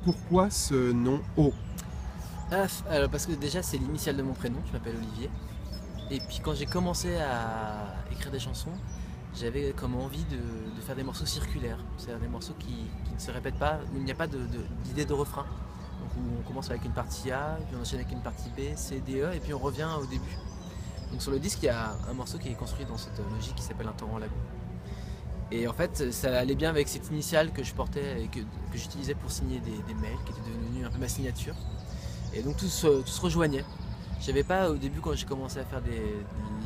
Pourquoi ce nom O? Alors parce que déjà c'est l'initiale de mon prénom, je m'appelle Olivier. Et puis quand j'ai commencé à écrire des chansons, j'avais comme envie de faire des morceaux circulaires, c'est-à-dire des morceaux qui ne se répètent pas, où il n'y a pas d'idée de refrain. Donc où on commence avec une partie A, puis on enchaîne avec une partie B, C, D, E, et puis on revient au début. Donc sur le disque, il y a un morceau qui est construit dans cette logique qui s'appelle un torrent lagon. Et en fait, ça allait bien avec cette initiale que je portais et que j'utilisais pour signer des mails, qui était devenue un peu ma signature. Et donc tout se rejoignait. J'avais pas au début quand j'ai commencé à faire de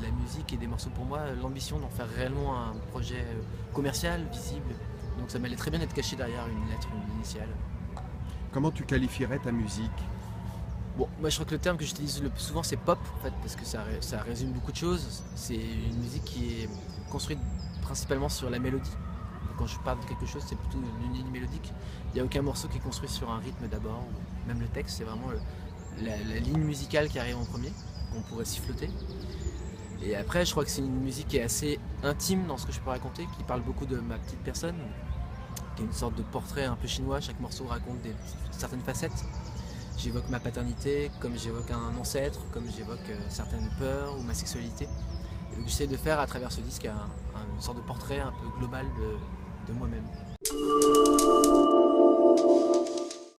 la musique et des morceaux pour moi l'ambition d'en faire réellement un projet commercial, visible. Donc ça m'allait très bien d'être caché derrière une lettre, une initiale. Comment tu qualifierais ta musique? Bon, moi je crois que le terme que j'utilise le plus souvent c'est pop en fait parce que ça résume beaucoup de choses. C'est une musique qui est construite principalement sur la mélodie. Donc, quand je parle de quelque chose c'est plutôt une ligne mélodique. Il n'y a aucun morceau qui est construit sur un rythme d'abord. Même le texte c'est vraiment la ligne musicale qui arrive en premier, qu'on pourrait siffloter. Et après, je crois que c'est une musique qui est assez intime dans ce que je peux raconter, qui parle beaucoup de ma petite personne, qui est une sorte de portrait un peu chinois. Chaque morceau raconte certaines facettes. J'évoque ma paternité, comme j'évoque un ancêtre, comme j'évoque certaines peurs ou ma sexualité. Et donc j'essaie de faire à travers ce disque une sorte de portrait un peu global de moi-même.